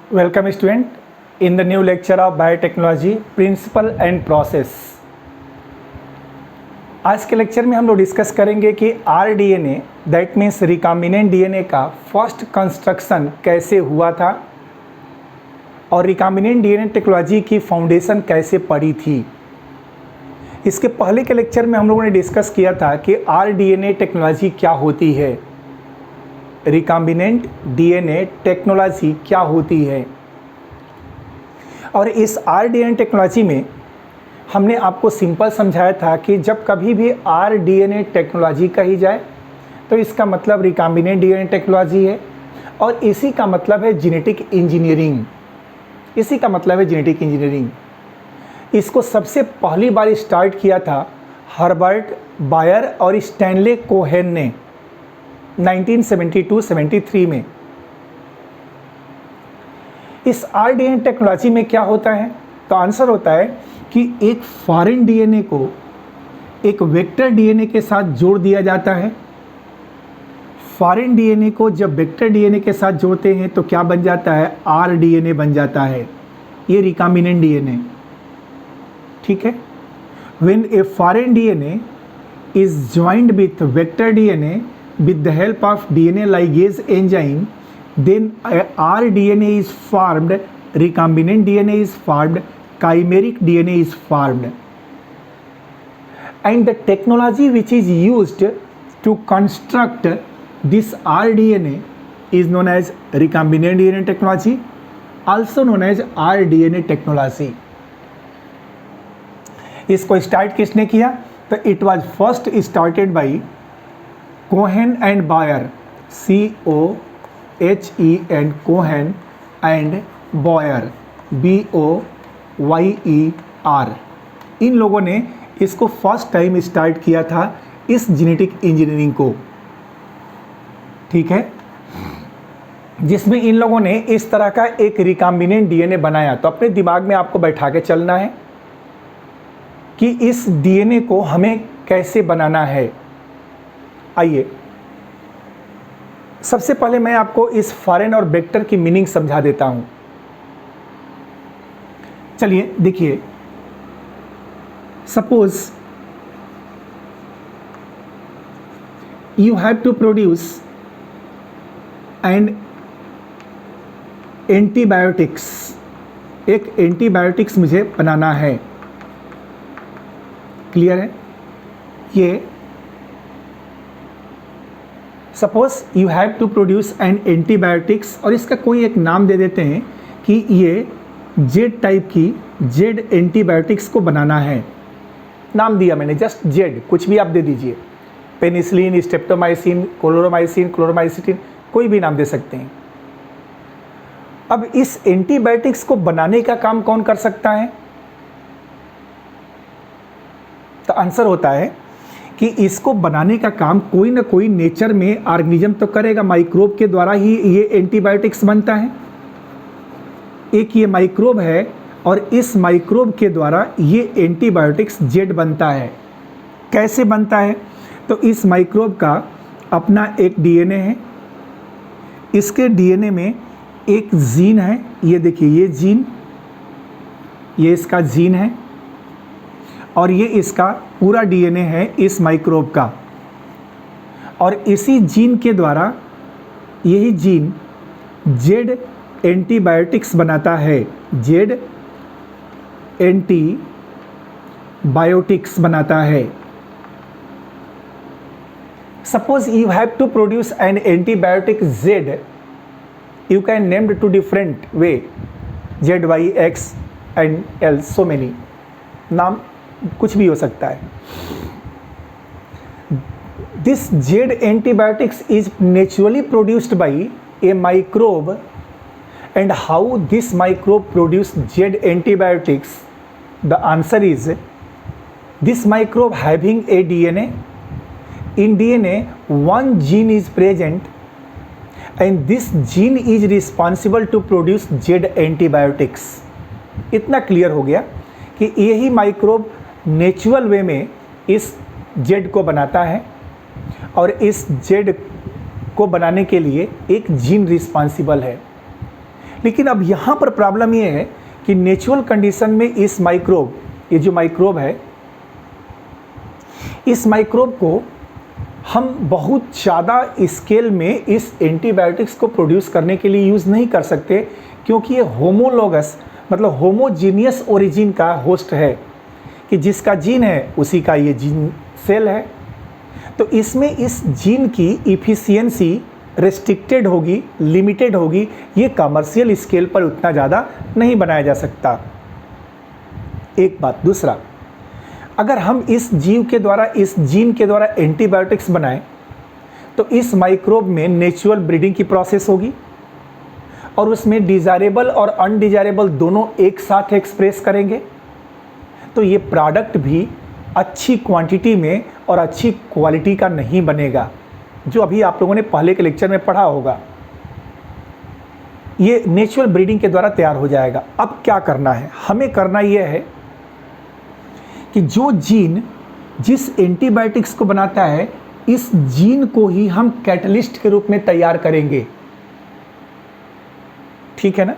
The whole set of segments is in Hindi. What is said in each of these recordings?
Welcome student in the new lecture of biotechnology principle and process। आज के लेक्चर में हम लोग डिस्कस करेंगे कि rDNA that means recombinant DNA का फर्स्ट कंस्ट्रक्शन कैसे हुआ था और रिकॉम्बिनेंट डीएनए टेक्नोलॉजी की फाउंडेशन कैसे पड़ी थी। इसके पहले के लेक्चर में हम लोगों ने डिस्कस किया था कि आरडीएनए टेक्नोलॉजी क्या होती है, रिकॉम्बिनेंट डीएनए टेक्नोलॉजी क्या होती है। और इस आरडीएनए टेक्नोलॉजी में हमने आपको सिंपल समझाया था कि जब कभी भी आरडीएनए टेक्नोलॉजी कही जाए तो इसका मतलब रिकॉम्बिनेंट डीएनए टेक्नोलॉजी है और इसी का मतलब है जेनेटिक इंजीनियरिंग। इसी का मतलब है जेनेटिक इंजीनियरिंग। इसको सबसे पहली बार स्टार्ट किया था हर्बर्ट बायर और स्टैनले कोहेन ने 1972-73 में। इस आरडीएनए टेक्नोलॉजी में क्या होता है, तो आंसर होता है कि एक फॉरेन डीएनए को एक वेक्टर डीएनए के साथ जोड़ दिया जाता है। फॉरेन डीएनए को जब वेक्टर डीएनए के साथ जोड़ते हैं तो क्या बन जाता है, आरडीएनए बन जाता है। ये रिकॉम्बिनेंट डीएनए, ठीक है। When a foreign DNA is joined with vector DNA with the help of DNA ligase enzyme, then rDNA is formed, recombinant DNA is formed, chimeric DNA is formed, and the technology which is used to construct this rDNA is known as recombinant DNA technology, also known as rDNA technology। इसको स्टार्ट किसने किया, तो it was first started by Cohen and Boyer, COHEN, Cohen and Boyer, BOYER। इन लोगों ने इसको फर्स्ट टाइम स्टार्ट किया था इस जेनेटिक इंजीनियरिंग को, ठीक है, जिसमें इन लोगों ने इस तरह का एक रिकॉम्बिनेंट डीएनए बनाया। तो अपने दिमाग में आपको बैठा के चलना है कि इस डीएनए को हमें कैसे बनाना है। आइए सबसे पहले मैं आपको इस फॉरेन और वेक्टर की मीनिंग समझा देता हूं। चलिए देखिए, suppose you have to produce and antibiotics, एक एंटीबायोटिक्स मुझे बनाना है। क्लियर है? ये suppose you have to produce an antibiotics, और इसका कोई एक नाम दे देते हैं कि ये जेड टाइप की जेड एंटीबायोटिक्स को बनाना है। नाम दिया मैंने, जस्ट जेड, कुछ भी आप दे दीजिए, पेनिसिलिन, स्ट्रेप्टोमाइसिन, क्लोरोमाइसिन, क्लोरोमाइसिटिन, कोई भी नाम दे सकते हैं। अब इस एंटीबायोटिक्स को बनाने का काम कौन कर सकता है, तो आंसर होता है कि इसको बनाने का काम कोई ना कोई नेचर में ऑर्गेनिज्म तो करेगा। माइक्रोब के द्वारा ही ये एंटीबायोटिक्स बनता है। एक ये माइक्रोब है और इस माइक्रोब के द्वारा ये एंटीबायोटिक्स जेड बनता है। कैसे बनता है, तो इस माइक्रोब का अपना एक डीएनए है, इसके डीएनए में एक जीन है, ये देखिए ये जीन, ये इसका जीन है और ये इसका पूरा डीएनए है इस माइक्रोब का। और इसी जीन के द्वारा यही जीन जेड एंटीबायोटिक्स बनाता है, जेड एंटीबायोटिक्स बनाता है। Suppose you have to produce an antibiotic Z, you can named to different way, ZY, X and L, so many, नाम कुछ भी हो सकता है। This Z antibiotics is naturally produced by a microbe, and how this microbe produce Z antibiotics, the answer is this microbe having a DNA, in DNA one gene is present and this gene is responsible to produce Z antibiotics. इतना क्लियर हो गया कि यही माइक्रोब नेचुरल वे में इस जेड को बनाता है और इस जेड को बनाने के लिए एक जीन रिस्पॉन्सिबल है। लेकिन अब यहाँ पर प्रॉब्लम ये है कि नेचुरल कंडीशन में इस माइक्रोब, ये जो माइक्रोब है, इस माइक्रोब को हम बहुत ज़्यादा स्केल में इस एंटीबायोटिक्स को प्रोड्यूस करने के लिए यूज़ नहीं कर सकते, क्योंकि ये होमोलोगस मतलब होमोजीनियस ओरिजिन का होस्ट है, कि जिसका जीन है उसी का ये जीन सेल है। तो इसमें इस जीन की इफ़िशियंसी रेस्ट्रिक्टेड होगी, लिमिटेड होगी, ये कमर्शियल स्केल पर उतना ज़्यादा नहीं बनाया जा सकता। एक बात। दूसरा, अगर हम इस जीव के द्वारा, इस जीन के द्वारा एंटीबायोटिक्स बनाएं तो इस माइक्रोब में नेचुरल ब्रीडिंग की प्रोसेस होगी और उसमें डिजायरेबल और अनडिजायरेबल दोनों एक साथ एक्सप्रेस करेंगे, तो ये प्रोडक्ट भी अच्छी क्वांटिटी में और अच्छी क्वालिटी का नहीं बनेगा, जो अभी आप लोगों ने पहले के लेक्चर में पढ़ा होगा। ये नेचुरल ब्रीडिंग के द्वारा तैयार हो जाएगा। अब क्या करना है, हमें करना यह है कि जो जीन जिस एंटीबायोटिक्स को बनाता है, इस जीन को ही हम कैटलिस्ट के रूप में तैयार करेंगे। ठीक है ना,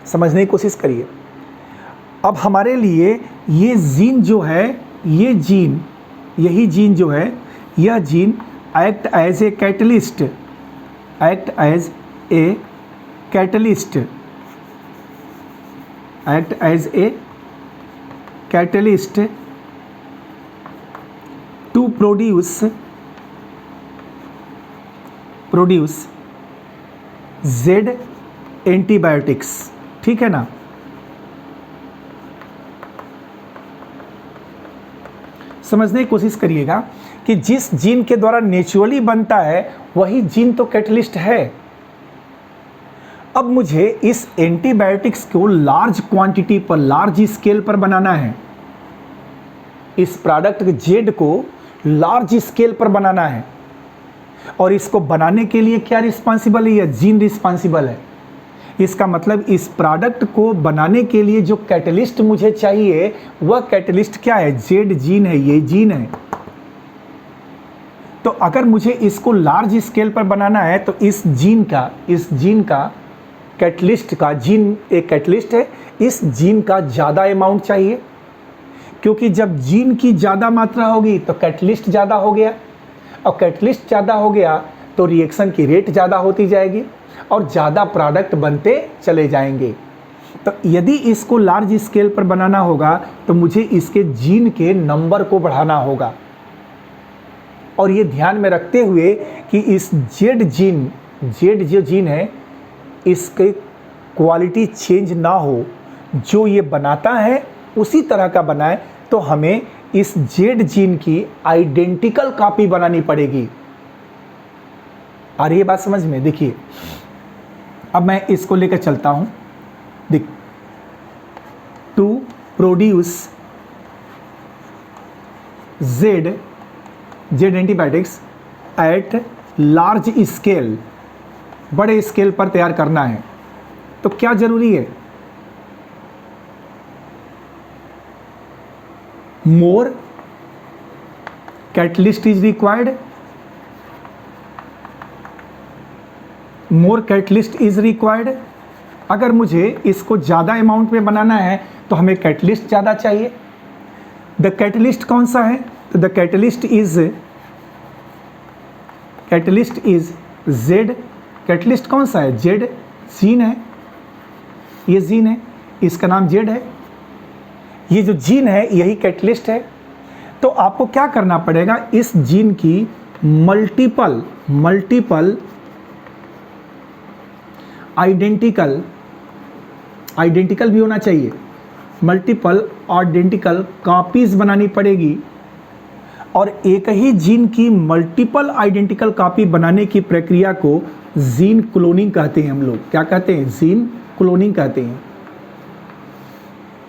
समझने की कोशिश करिए। अब हमारे लिए ये जीन जो है, ये जीन, यही जीन जो है, यह gene act as a catalyst, act as a catalyst, act as a catalyst to produce Z antibiotics. ठीक है ना, समझने की कोशिश करिएगा कि जिस जीन के द्वारा नेचुरली बनता है वही जीन तो कैटलिस्ट है। अब मुझे इस एंटीबायोटिक्स को लार्ज क्वांटिटी पर, लार्ज स्केल पर बनाना है। इस प्रोडक्ट जेड को लार्ज स्केल पर बनाना है, और इसको बनाने के लिए क्या रिस्पॉन्सिबल है, यह जीन रिस्पॉन्सिबल है। इसका मतलब इस प्रोडक्ट को बनाने के लिए जो कैटलिस्ट मुझे चाहिए वह कैटलिस्ट क्या है, जेड जीन है, ये जीन है। तो अगर मुझे इसको लार्ज स्केल पर बनाना है तो इस जीन का कैटलिस्ट का, जीन एक कैटलिस्ट है, इस जीन का ज़्यादा अमाउंट चाहिए, क्योंकि जब जीन की ज़्यादा मात्रा होगी तो कैटलिस्ट ज़्यादा हो गया, और कैटलिस्ट ज़्यादा हो गया तो रिएक्शन की रेट ज़्यादा होती जाएगी और ज़्यादा प्रोडक्ट बनते चले जाएंगे। तो यदि इसको लार्ज स्केल पर बनाना होगा तो मुझे इसके जीन के नंबर को बढ़ाना होगा, और ये ध्यान में रखते हुए कि इस जेड जो जीन है, इसके क्वालिटी चेंज ना हो, जो ये बनाता है उसी तरह का बनाए, तो हमें इस जेड जीन की आइडेंटिकल कॉपी बनानी पड़ेगी। और ये बात समझ में, देखिए अब मैं इसको लेकर चलता हूं। देख, to produce Z antibiotics at large scale, बड़े स्केल पर तैयार करना है, तो क्या जरूरी है, more catalyst is required, more catalyst is required. अगर मुझे इसको ज़्यादा अमाउंट में बनाना है तो हमें कैटलिस्ट ज़्यादा चाहिए। द कैटलिस्ट कौन सा है, तो the catalyst is Z. Catalyst कौन सा है, जेड जीन है, ये जीन है, इसका नाम जेड है, ये जो जीन है यही कैटलिस्ट है। तो आपको क्या करना पड़ेगा, इस जीन की मल्टीपल आइडेंटिकल भी होना चाहिए, मल्टीपल आइडेंटिकल कॉपीज बनानी पड़ेगी। और एक ही जीन की मल्टीपल आइडेंटिकल कॉपी बनाने की प्रक्रिया को जीन क्लोनिंग कहते हैं। हम लोग क्या कहते हैं, जीन क्लोनिंग कहते हैं।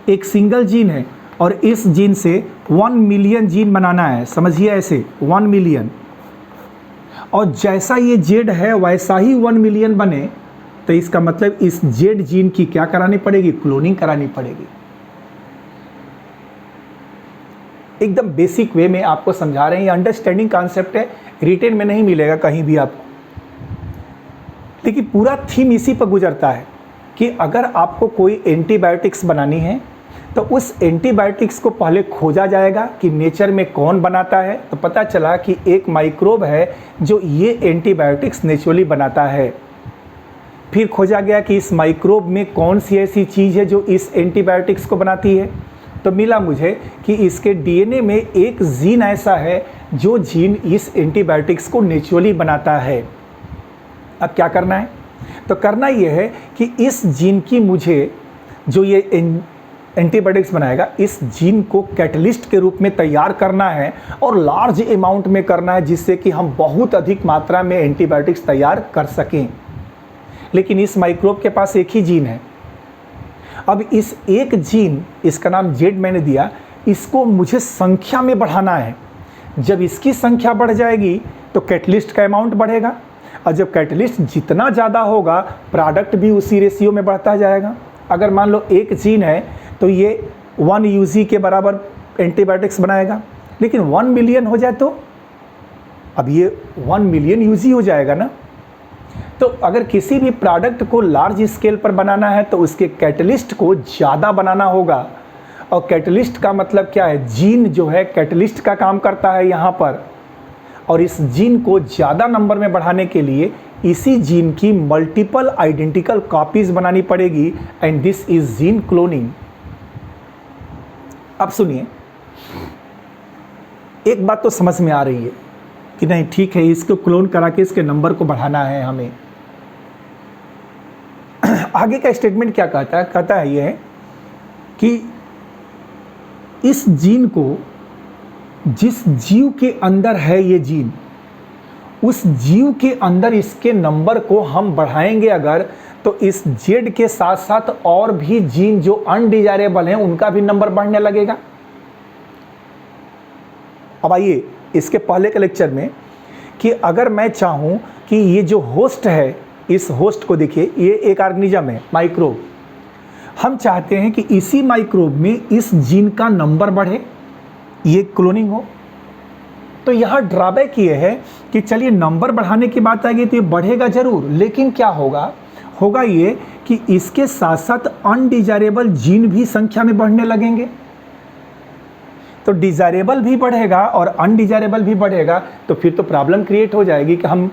एक सिंगल जीन है और इस जीन से 1 मिलियन जीन बनाना है, समझिए ऐसे 1 मिलियन, और जैसा ये जेड है वैसा ही 1 मिलियन बने, तो इसका मतलब इस जेड जीन की क्या करानी पड़ेगी, क्लोनिंग करानी पड़ेगी। एकदम बेसिक वे में आपको समझा रहे हैं, ये अंडरस्टैंडिंग कॉन्सेप्ट है, रिटेन में नहीं मिलेगा कहीं भी आपको। देखिए पूरा थीम इसी पर गुजरता है कि अगर आपको कोई एंटीबायोटिक्स बनानी है तो उस एंटीबायोटिक्स को पहले खोजा जाएगा कि नेचर में कौन बनाता है। तो पता चला कि एक माइक्रोब है जो ये एंटीबायोटिक्स नेचुरली बनाता है। फिर खोजा गया कि इस माइक्रोब में कौन सी ऐसी चीज़ है जो इस एंटीबायोटिक्स को बनाती है। तो मिला मुझे कि इसके डीएनए में एक जीन ऐसा है जो जीन इस एंटीबायोटिक्स को नेचुरली बनाता है। अब क्या करना है? तो करना यह है कि इस जीन की मुझे जो ये एंटीबायोटिक्स बनाएगा इस जीन को कैटलिस्ट के रूप में तैयार करना है और लार्ज अमाउंट में करना है, जिससे कि हम बहुत अधिक मात्रा में एंटीबायोटिक्स तैयार कर सकें। लेकिन इस माइक्रोब के पास एक ही जीन है। अब इस एक जीन, इसका नाम जेड मैंने दिया, इसको मुझे संख्या में बढ़ाना है। जब इसकी संख्या बढ़ जाएगी तो कैटलिस्ट का अमाउंट बढ़ेगा, और जब कैटलिस्ट जितना ज़्यादा होगा प्रोडक्ट भी उसी रेशियो में बढ़ता जाएगा। अगर मान लो एक जीन है तो ये 1 यूजी के बराबर एंटीबायोटिक्स बनाएगा, लेकिन 1 मिलियन हो जाए तो अब ये 1 मिलियन यूजी हो जाएगा ना। तो अगर किसी भी प्रोडक्ट को लार्ज स्केल पर बनाना है तो उसके कैटलिस्ट को ज़्यादा बनाना होगा। और कैटलिस्ट का मतलब क्या है? जीन जो है कैटलिस्ट का काम करता है यहाँ पर, और इस जीन को ज़्यादा नंबर में बढ़ाने के लिए इसी जीन की मल्टीपल आइडेंटिकल कॉपीज बनानी पड़ेगी, and this is gene cloning. अब सुनिए, एक बात तो समझ में आ रही है कि नहीं ठीक है, इसको क्लोन करा के इसके नंबर को बढ़ाना है हमें। आगे का स्टेटमेंट क्या कहता है? कहता है यह कि इस जीन को, जिस जीव के अंदर है ये जीन, उस जीव के अंदर इसके नंबर को हम बढ़ाएंगे अगर, तो इस जेड के साथ साथ और भी जीन जो अनडिजायरेबल हैं उनका भी नंबर बढ़ने लगेगा। अब आइए इसके पहले के लेक्चर में कि अगर मैं चाहूं कि ये जो होस्ट है, इस होस्ट को देखिए, ये एक ऑर्गेनिज्म है, माइक्रोब। हम चाहते हैं कि इसी माइक्रोब में इस जीन का नंबर बढ़े, ये क्लोनिंग हो। तो यहाँ ड्रॉबैक ये है कि चलिए नंबर बढ़ाने की बात आएगी तो ये बढ़ेगा जरूर, लेकिन क्या होगा? होगा ये कि इसके साथ साथ अनडिजायरेबल जीन भी संख्या में बढ़ने लगेंगे। तो डिजायरेबल भी बढ़ेगा और अनडिजायरेबल भी बढ़ेगा, तो फिर तो प्रॉब्लम क्रिएट हो जाएगी कि हम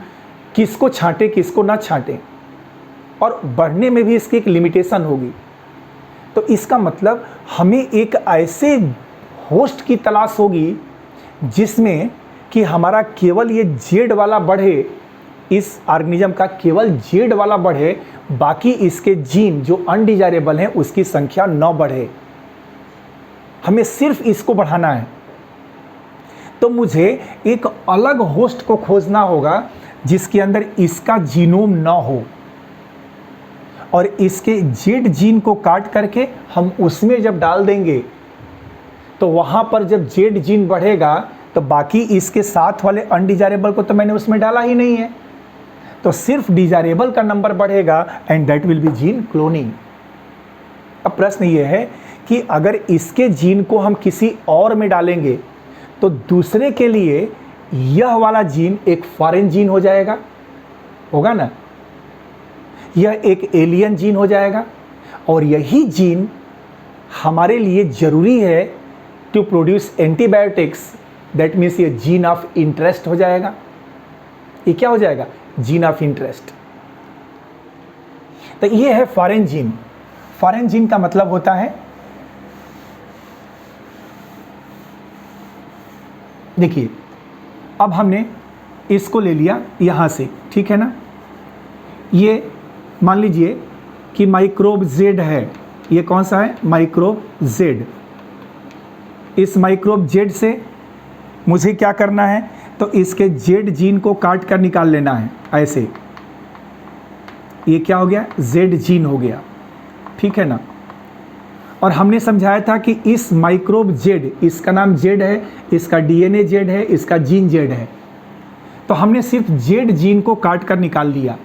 किसको छांटें किसको ना छांटें, और बढ़ने में भी इसकी एक लिमिटेशन होगी। तो इसका मतलब हमें एक ऐसे होस्ट की तलाश होगी जिसमें कि हमारा केवल ये जेड वाला बढ़े, इस ऑर्गेनिज्म का केवल जेड वाला बढ़े, बाकी इसके जीन जो अनडिजायरेबल हैं उसकी संख्या न बढ़े। हमें सिर्फ इसको बढ़ाना है। तो मुझे एक अलग होस्ट को खोजना होगा जिसके अंदर इसका जीनोम न हो, और इसके जेड जीन को काट करके हम उसमें जब डाल देंगे तो वहाँ पर जब जेड जीन बढ़ेगा तो बाकी इसके साथ वाले अनडिजायरेबल को तो मैंने उसमें डाला ही नहीं है, तो सिर्फ डिजायरेबल का नंबर बढ़ेगा, and that will B gene cloning. अब प्रश्न ये है कि अगर इसके जीन को हम किसी और में डालेंगे तो दूसरे के लिए यह वाला जीन एक फॉरेन जीन हो जाएगा, होगा ना, यह एक एलियन जीन हो जाएगा, और यही जीन हमारे लिए ज़रूरी है to produce antibiotics. That means ये जीन ऑफ इंटरेस्ट हो जाएगा। ये क्या हो जाएगा? Gene of interest. तो ये है फॉरेन जीन। फॉरेन जीन का मतलब होता है, देखिए अब हमने इसको ले लिया यहाँ से, ठीक है ना, ये मान लीजिए कि माइक्रोब जेड है। ये कौन सा है? Microbe Z. इस माइक्रोब जेड से मुझे क्या करना है? तो इसके जेड जीन को काट कर निकाल लेना है ऐसे। ये क्या हो गया? जेड जीन हो गया, ठीक है ना। और हमने समझाया था कि इस माइक्रोब जेड, इसका नाम जेड है, इसका डीएनए जेड है, इसका जीन जेड है। तो हमने सिर्फ जेड जीन को काट कर निकाल लिया।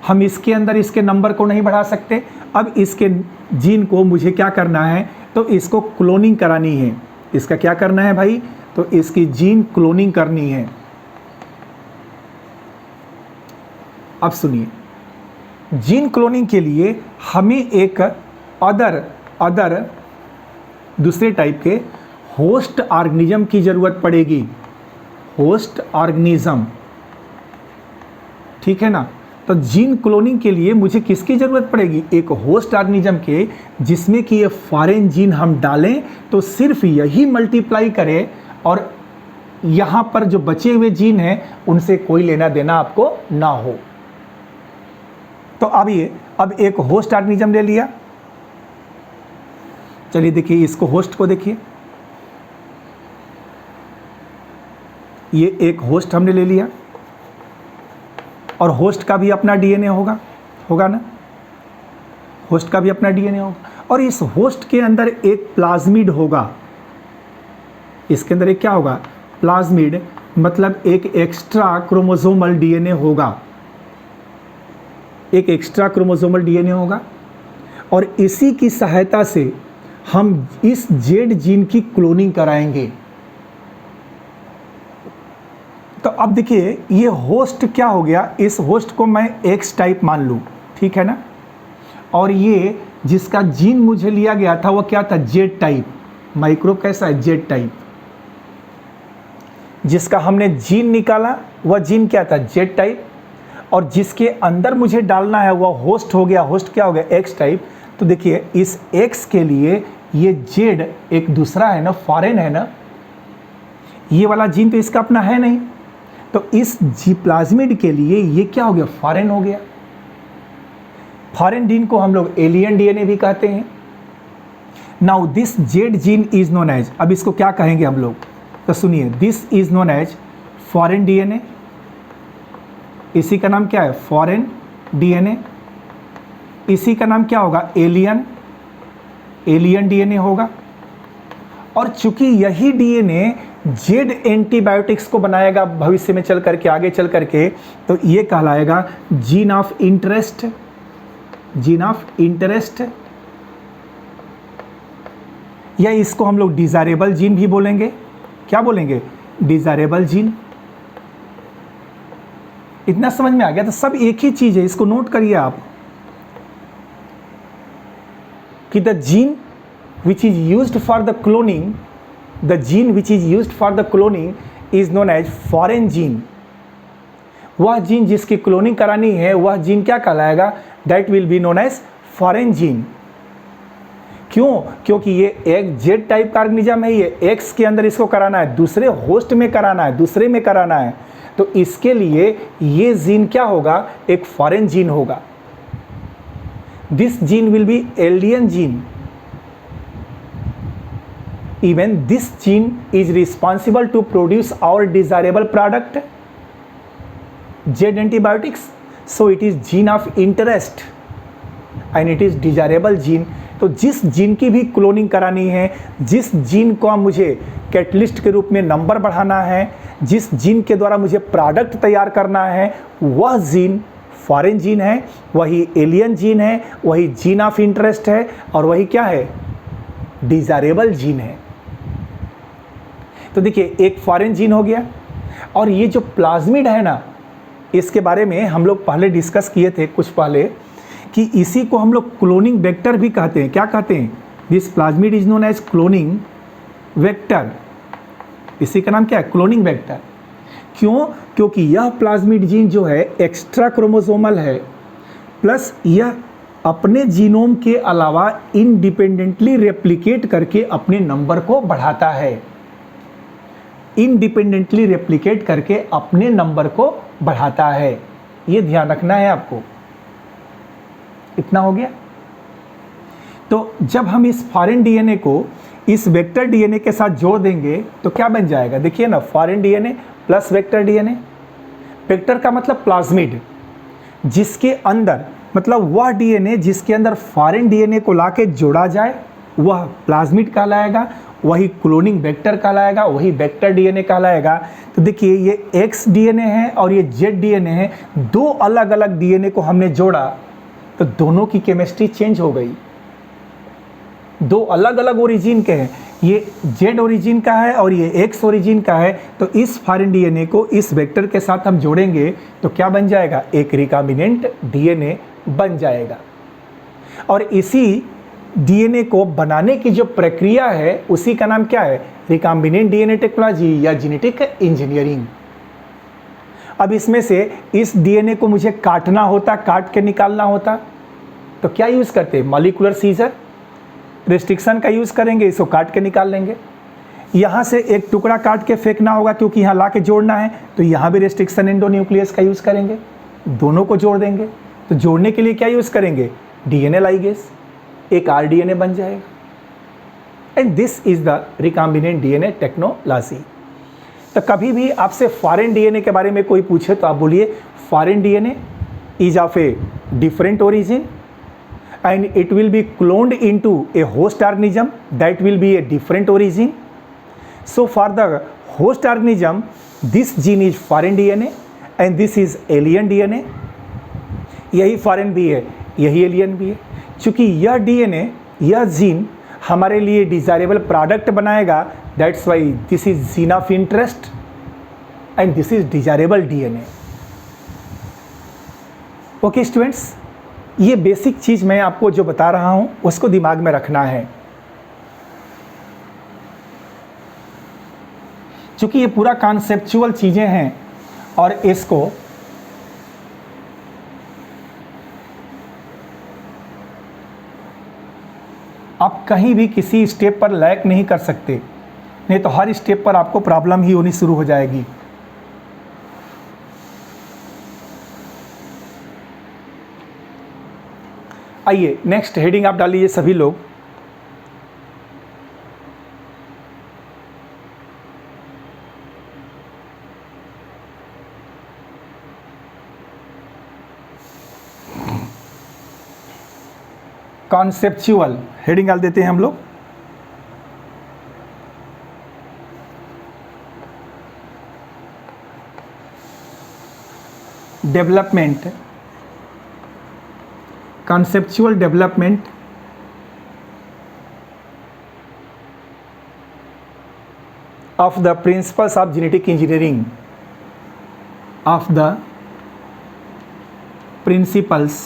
हम इसके अंदर इसके नंबर को नहीं बढ़ा सकते। अब इसके जीन को मुझे क्या करना है? तो इसको क्लोनिंग करानी है। इसका क्या करना है भाई? तो इसकी जीन क्लोनिंग करनी है। अब सुनिए, जीन क्लोनिंग के लिए हमें एक अदर दूसरे टाइप के होस्ट ऑर्गेनिज्म की ज़रूरत पड़ेगी, होस्ट ऑर्गेनिज्म, ठीक है ना। तो जीन क्लोनिंग के लिए मुझे किसकी ज़रूरत पड़ेगी, एक होस्ट ऑर्गेनिज्म के, जिसमें कि ये फॉरेन जीन हम डालें तो सिर्फ यही मल्टीप्लाई करे और यहाँ पर जो बचे हुए जीन हैं उनसे कोई लेना देना आपको ना हो। तो अब एक होस्ट ऑर्गेनिज्म ले लिया, चलिए देखिए इसको, होस्ट को देखिए, ये एक होस्ट हमने ले लिया और होस्ट का भी अपना डीएनए होगा ना, होस्ट का भी अपना डीएनए होगा और इस होस्ट के अंदर एक प्लाज्मिड होगा, इसके अंदर एक क्या होगा, प्लाज्मिड, मतलब एक एक्स्ट्रा क्रोमोसोमल डीएनए होगा, एक एक्स्ट्रा क्रोमोसोमल डीएनए होगा और इसी की सहायता से हम इस जेड जीन की क्लोनिंग कराएंगे। तो अब देखिए ये होस्ट क्या हो गया, इस होस्ट को मैं एक्स टाइप मान लूँ, ठीक है ना, और ये जिसका जीन मुझे लिया गया था वो क्या था, जेड टाइप। माइक्रोब कैसा है, जेड टाइप। जिसका हमने जीन निकाला वह जीन क्या था, जेड टाइप, और जिसके अंदर मुझे डालना है वह होस्ट हो गया, होस्ट क्या हो गया, एक्स टाइप। तो देखिए इस एक्स के लिए ये जेड एक दूसरा है ना, फॉरेन है ना, ये वाला जीन तो इसका अपना है नहीं, तो इस जी प्लाज्मिड के लिए ये क्या हो गया, फॉरेन हो गया। फॉरेन जीन को हम लोग एलियन डीएनए भी कहते हैं। Now this Z gene is known as, अब इसको क्या कहेंगे हम लोग, तो सुनिए, this is known as foreign DNA, इसी का नाम क्या है, फॉरेन डीएनए। इसी का नाम क्या होगा, एलियन डीएनए होगा। और चूंकि यही डीएनए जेड एंटीबायोटिक्स को बनाएगा भविष्य में चल करके, आगे चल करके, तो ये कहलाएगा gene of interest, gene of interest, या इसको हम लोग डिजायरेबल जीन भी बोलेंगे। क्या बोलेंगे, डिजायरेबल जीन। इतना समझ में आ गया, तो सब एक ही चीज है, इसको नोट करिए आप कि the gene which is used for the cloning, the gene which is used for the cloning is known as foreign gene। वह जीन जिसकी क्लोनिंग करानी है वह जीन क्या कहलाएगा, that will be known as foreign gene। क्यों, क्योंकि ये एक जेड टाइप का ऑर्गेनिज्म है, ये एक्स के अंदर इसको कराना है, दूसरे होस्ट में कराना है, दूसरे में कराना है, तो इसके लिए ये जीन क्या होगा, एक फॉरेन जीन होगा। This gene will be alien gene. Even this gene is responsible to produce our desirable product, Z antibiotics. So it is gene of interest and it is desirable gene। तो जिस जीन की भी क्लोनिंग करानी है, जिस जीन को मुझे कैटलिस्ट के रूप में नंबर बढ़ाना है, जिस जीन के द्वारा मुझे प्रोडक्ट तैयार करना है, वह जीन फॉरेन जीन है, वही एलियन जीन है, वही जीन ऑफ इंटरेस्ट है, और वही क्या है, डिजायरेबल जीन है। तो देखिए एक फॉरेन जीन हो गया, और ये जो प्लाज्मिड है ना, इसके बारे में हम लोग पहले डिस्कस किए थे कुछ पहले, कि इसी को हम लोग क्लोनिंग वेक्टर भी कहते हैं। क्या कहते हैं, this plasmid is known as cloning vector. इसी का नाम क्या है, क्लोनिंग वेक्टर। क्यों, क्योंकि यह प्लाज्मिड जीन जो है एक्स्ट्रा क्रोमोसोमल है, प्लस यह अपने जीनोम के अलावा इंडिपेंडेंटली रेप्लिकेट करके अपने नंबर को बढ़ाता है, इंडिपेंडेंटली रेप्लिकेट करके अपने नंबर को बढ़ाता है। ये ध्यान रखना है आपको। इतना हो गया। तो जब हम इस फॉरेन डीएनए को इस वेक्टर डीएनए के साथ जोड़ देंगे तो क्या बन जाएगा, देखिए ना, foreign DNA plus vector DNA. Vector का मतलब प्लाज्मिड, जिसके अंदर, मतलब वह डीएनए जिसके अंदर फॉरेन डीएनए को लाके जोड़ा जाए वह प्लाज्मिड कहलाएगा, वही क्लोनिंग वेक्टर कहलाएगा, वही वेक्टर डीएनए कहलाएगा। तो देखिए ये एक्स डीएनए है और ये जेड डीएनए है, दो अलग अलग डीएनए को हमने जोड़ा तो दोनों की केमिस्ट्री चेंज हो गई। दो अलग अलग ओरिजिन के हैं, ये जेड ओरिजिन का है और ये एक्स ओरिजिन का है। तो इस फॉरेन डीएनए को इस वेक्टर के साथ हम जोड़ेंगे तो क्या बन जाएगा, एक रिकॉम्बिनेंट डीएनए बन जाएगा। और इसी डीएनए को बनाने की जो प्रक्रिया है उसी का नाम क्या है? रिकॉम्बिनेंट डीएनए टेक्नोलॉजी या जेनेटिक इंजीनियरिंग। अब इसमें से इस डीएनए को मुझे काटना होता, काट के निकालना होता, तो क्या यूज़ करते? मॉलिक्यूलर सीजर, रिस्ट्रिक्शन का यूज़ करेंगे, इसको काट के निकाल लेंगे। यहाँ से एक टुकड़ा काट के फेंकना होगा क्योंकि यहाँ ला के जोड़ना है, तो यहाँ भी रिस्ट्रिक्शन एंडोन्यूक्लियस का यूज़ करेंगे, दोनों को जोड़ देंगे। तो जोड़ने के लिए क्या यूज़ करेंगे? डीएनए लाइगेज, एक आरडीएनए बन जाएगा। And this is the recombinant DNA technology. तो कभी भी आपसे फॉरेन डीएनए के बारे में कोई पूछे तो आप बोलिए foreign DNA is of a different origin and it will be cloned into a host organism that will be a different origin. So for the host organism, this gene is foreign DNA and this is alien DNA. यही फॉरेन भी है, यही एलियन भी है। चूँकि यह डीएनए, यह जीन हमारे लिए डिज़ायरेबल प्रोडक्ट बनाएगा, that's why this is gene of interest and this is desirable DNA. Okay students, ये बेसिक चीज़ मैं आपको जो बता रहा हूँ उसको दिमाग में रखना है। चूँकि ये पूरा कॉन्सेप्चुअल चीज़ें हैं और इसको आप कहीं भी किसी स्टेप पर लैक नहीं कर सकते, नहीं तो हर स्टेप पर आपको प्रॉब्लम ही होनी शुरू हो जाएगी। आइए नेक्स्ट हेडिंग आप डाल लीजिए सभी लोग। कॉन्सेप्चुअल हेडिंग डाल देते हैं हम लोग। Development, conceptual development of the principles of genetic engineering, of the principles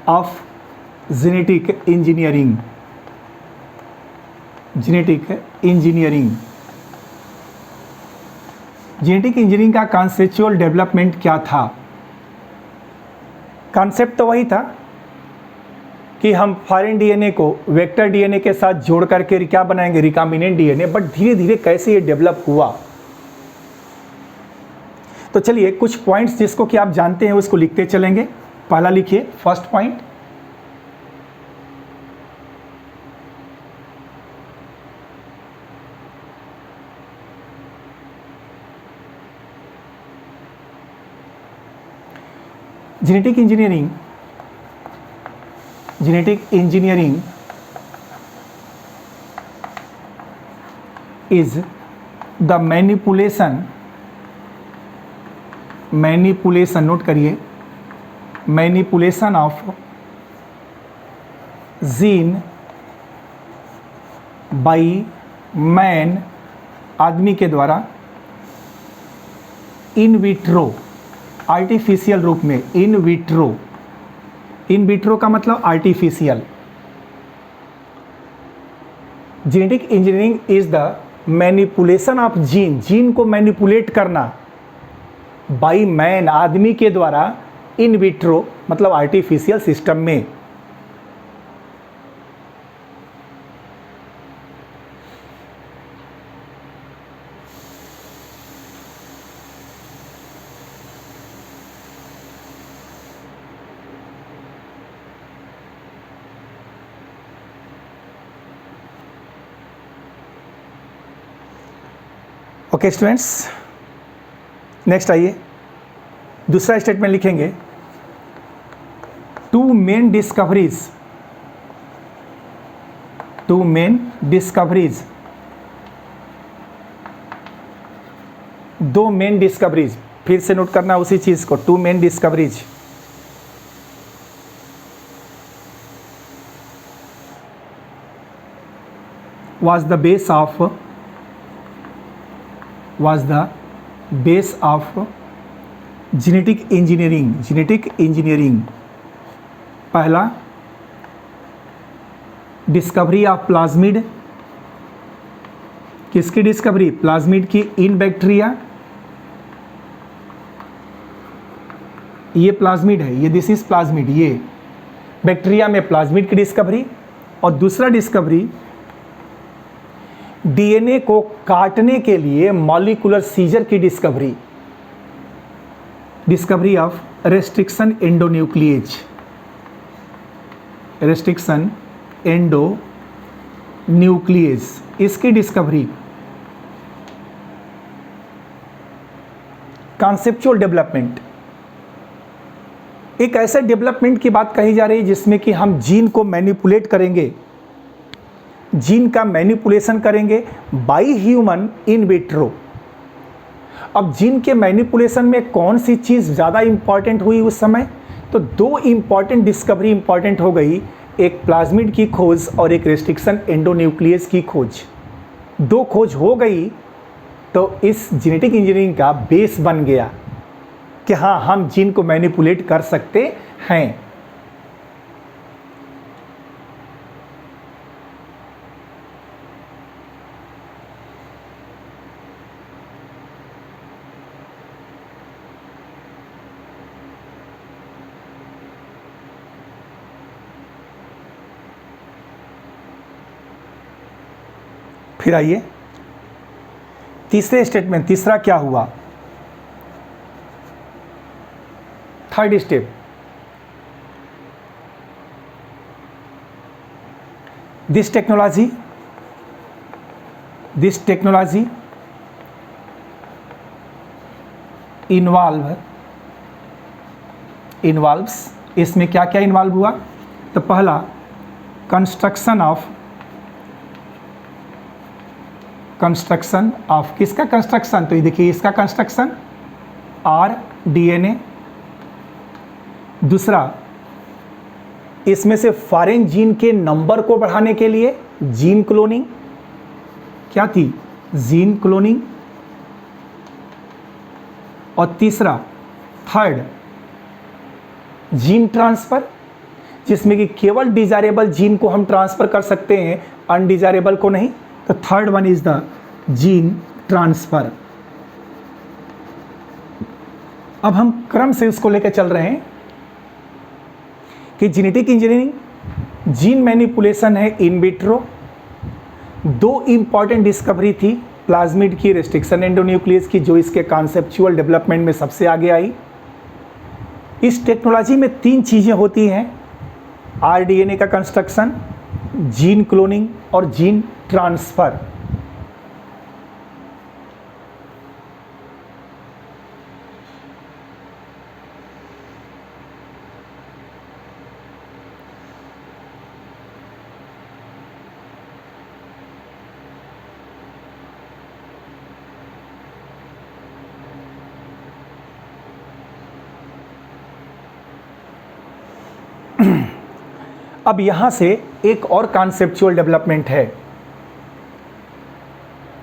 of genetic engineering, genetic engineering। Genetic engineering का कॉन्सेप्चुअल डेवलपमेंट क्या था? कॉन्सेप्ट तो वही था कि हम फॉरेन डीएनए को वेक्टर डीएनए के साथ जोड़ करके क्या बनाएंगे? Recombinant DNA. बट धीरे धीरे कैसे ये डेवलप हुआ, तो चलिए कुछ पॉइंट्स जिसको कि आप जानते हैं उसको लिखते चलेंगे। पहला लिखिए, first point, genetic engineering, genetic engineering is the manipulation, manipulation note करिए, manipulation of gene by man, आदमी के द्वारा, इन विट्रो, आर्टिफिशियल रूप में, इन विट्रो। इन विट्रो का मतलब artificial. Genetic engineering is the manipulation of gene, gene को मैनिपुलेट करना बाई मैन, आदमी के द्वारा, इन विट्रो मतलब आर्टिफिशियल सिस्टम में। ओके स्टूडेंट्स, नेक्स्ट आइए, दूसरा स्टेटमेंट लिखेंगे, two main discoveries, two main discoveries, दो मेन डिस्कवरीज, फिर से नोट करना उसी चीज को, two main discoveries was the base of genetic engineering. पहला, डिस्कवरी ऑफ प्लाज्मिड। किसकी डिस्कवरी? प्लाज्मिड की इन बैक्टीरिया। ये प्लाज्मिड है, ये दिस इज प्लाज्मिड, ये बैक्टीरिया में प्लाज्मिड की डिस्कवरी। और दूसरा डिस्कवरी, डीएनए को काटने के लिए मॉलिक्यूलर सीजर की discovery. Discovery of restriction endonuclease, restriction endonuclease, इसकी डिस्कवरी। कॉन्सेप्चुअल डेवलपमेंट, एक ऐसे डेवलपमेंट की बात कही जा रही है जिसमें कि हम जीन को मैनिपुलेट करेंगे, जीन का मैनिपुलेशन करेंगे बाय ह्यूमन इन विट्रो। अब जीन के मैनिपुलेशन में कौन सी चीज़ ज़्यादा इंपॉर्टेंट हुई उस समय? तो दो इंपॉर्टेंट डिस्कवरी इंपॉर्टेंट हो गई, एक प्लाज्मिड की खोज और एक रेस्ट्रिक्शन एंडोन्यूक्लियस की खोज। दो खोज हो गई तो इस जेनेटिक इंजीनियरिंग का बेस बन गया कि हाँ, हम जीन को मैनिपुलेट कर सकते हैं। फिर आइए तीसरे स्टेटमेंट, तीसरा क्या हुआ? Third step, this technology involves, इसमें क्या क्या इन्वॉल्व हुआ? तो पहला, कंस्ट्रक्शन ऑफ किसका कंस्ट्रक्शन? तो ये देखिए, इसका कंस्ट्रक्शन RDNA। दूसरा, इसमें से फॉरेन जीन के नंबर को बढ़ाने के लिए जीन क्लोनिंग। क्या थी? Gene cloning. और तीसरा, थर्ड, जीन ट्रांसफर, जिसमें कि केवल डिजायरेबल जीन को हम ट्रांसफर कर सकते हैं, अनडिजायरेबल को नहीं। तो third one is the gene transfer. अब हम क्रम से इसको लेकर चल रहे हैं कि जेनेटिक इंजीनियरिंग, जीन मैनिपुलेशन है इन विट्रो। दो इंपॉर्टेंट डिस्कवरी थी, प्लाज्मिड की, रेस्ट्रिक्शन एंडोन्यूक्लियस की, जो इसके कॉन्सेप्चुअल डेवलपमेंट में सबसे आगे आई। इस टेक्नोलॉजी में तीन चीज़ें होती हैं, RDNA का कंस्ट्रक्शन, जीन क्लोनिंग और जीन ट्रांसफर। अब यहां से एक और कॉन्सेप्चुअल डेवलपमेंट है।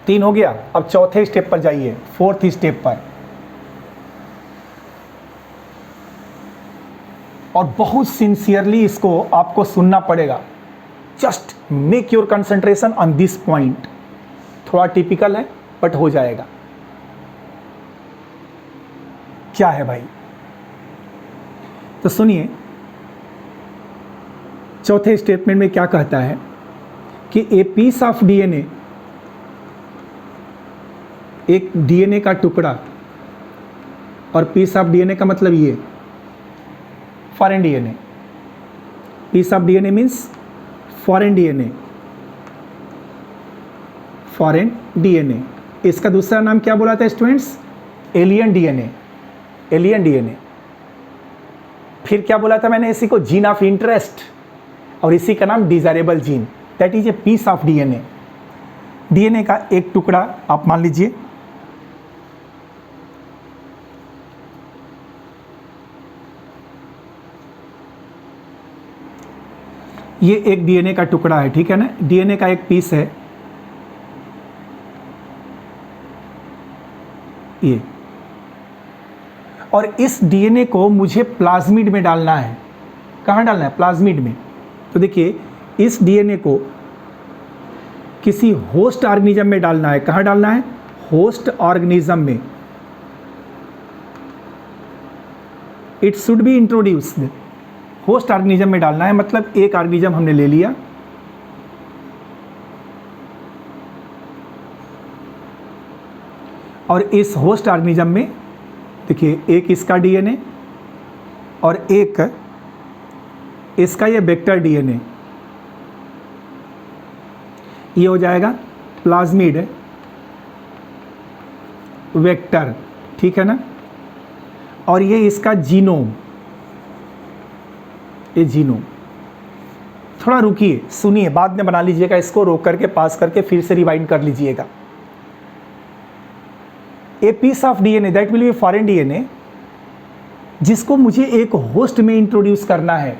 तीन हो गया, अब चौथे स्टेप पर जाइए, फोर्थ स्टेप पर। और बहुत सिंसियरली इसको आपको सुनना पड़ेगा। Just make your concentration on this point. थोड़ा टिपिकल है बट हो जाएगा। क्या है भाई? तो सुनिए, चौथे स्टेटमेंट में क्या कहता है कि ए पीस ऑफ DNA, एक DNA का टुकड़ा, और पीस ऑफ DNA का मतलब ये foreign DNA, piece of DNA means foreign DNA। इसका दूसरा नाम क्या बोला था स्टूडेंट्स? Alien DNA। फिर क्या बोला था मैंने इसी को? जीन ऑफ इंटरेस्ट, और इसी का नाम desirable gene, that is a piece of DNA का एक टुकड़ा आप मान लीजिए। ये एक DNA का टुकड़ा है, ठीक है ना? DNA का एक पीस है ये, और इस डीएनए को मुझे प्लाज्मिड में डालना है। कहाँ डालना है? प्लाज्मिड में। तो देखिए इस डीएनए को किसी होस्ट ऑर्गेनिज्म में डालना है। कहाँ डालना है? होस्ट ऑर्गेनिज्म में। It should be introduced, host organism में डालना है। मतलब एक ऑर्गेनिज्म हमने ले लिया, और इस होस्ट ऑर्गेनिज्म में देखिए एक इसका डीएनए और एक इसका ये वेक्टर डीएनए, ये हो जाएगा प्लाज्मिड वेक्टर, ठीक है ना। और ये इसका जीनोम, ये जीनोम। थोड़ा रुकिए, सुनिए, बाद में बना लीजिएगा, इसको रोक करके पास करके फिर से रिवाइंड कर लीजिएगा। A piece of DNA that will be foreign DNA, जिसको मुझे एक होस्ट में इंट्रोड्यूस करना है।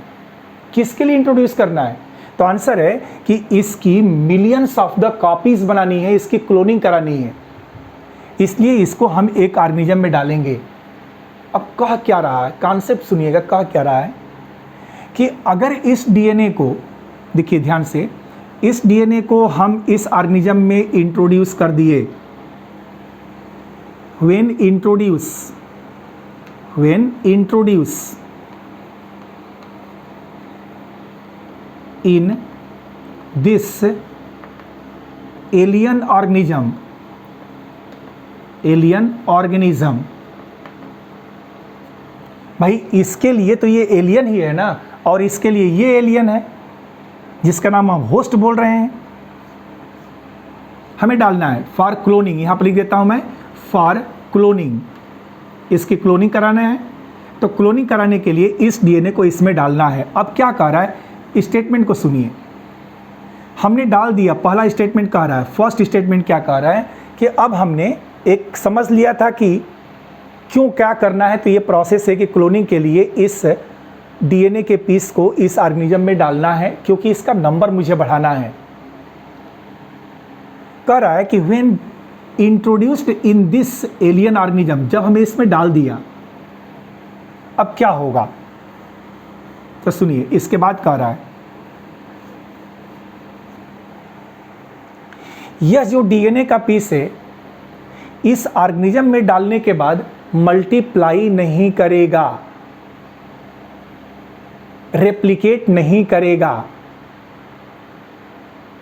किसके लिए इंट्रोड्यूस करना है? तो आंसर है कि इसकी मिलियंस ऑफ द कॉपीज बनानी है, इसकी क्लोनिंग करानी है, इसलिए इसको हम एक ऑर्गेनिज्म में डालेंगे। अब कह क्या रहा है, कॉन्सेप्ट सुनिएगा, कह क्या रहा है कि अगर इस डीएनए को, देखिए ध्यान से, इस डीएनए को हम इस ऑर्गेनिज्म में इंट्रोड्यूस कर दिए, when introduce in this alien organism, भाई इसके लिए तो ये एलियन ही है ना, और इसके लिए ये एलियन है जिसका नाम हम होस्ट बोल रहे हैं। हमें डालना है फॉर क्लोनिंग, यहां पर लिख देता हूं मैं, फॉर क्लोनिंग, इसकी क्लोनिंग कराना है। तो क्लोनिंग कराने के लिए इस डीएनए को इसमें डालना है। अब क्या कह रहा है, स्टेटमेंट को सुनिए। हमने डाल दिया, पहला स्टेटमेंट कह रहा है, फर्स्ट स्टेटमेंट क्या कह रहा है कि अब हमने एक समझ लिया था कि क्यों क्या करना है। तो ये प्रोसेस है कि क्लोनिंग के लिए इस डीएनए के पीस को इस ऑर्गेनिज्म में डालना है, क्योंकि इसका नंबर मुझे बढ़ाना है। कह रहा है कि when introduced in this alien organism, जब हमें इसमें डाल दिया, अब क्या होगा? तो सुनिए, इसके बाद कह रहा है यह जो डीएनए का पीस है इस ऑर्गेनिज्म में डालने के बाद मल्टीप्लाई नहीं करेगा, रेप्लिकेट नहीं करेगा।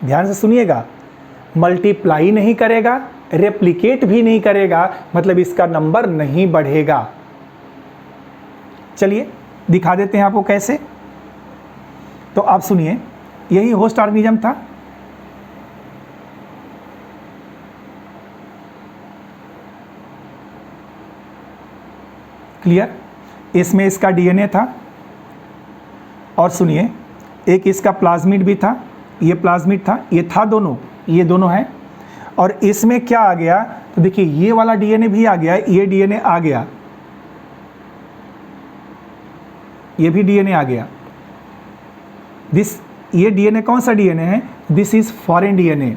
ध्यान से सुनिएगा, मल्टीप्लाई नहीं करेगा, रेप्लिकेट भी नहीं करेगा, मतलब इसका नंबर नहीं बढ़ेगा। चलिए दिखा देते हैं आपको कैसे। तो आप सुनिए, यही होस्ट ऑर्गेनिज्म था, क्लियर। इसमें इसका डीएनए था, और सुनिए एक इसका प्लाज्मिड भी था, ये प्लाज्मिड था, ये था दोनों, ये दोनों है। और इसमें क्या आ गया? तो देखिए ये वाला डीएनए भी आ गया, ये डीएनए आ गया, ये भी डीएनए आ गया। ये डीएनए कौन सा डीएनए है? This is foreign DNA,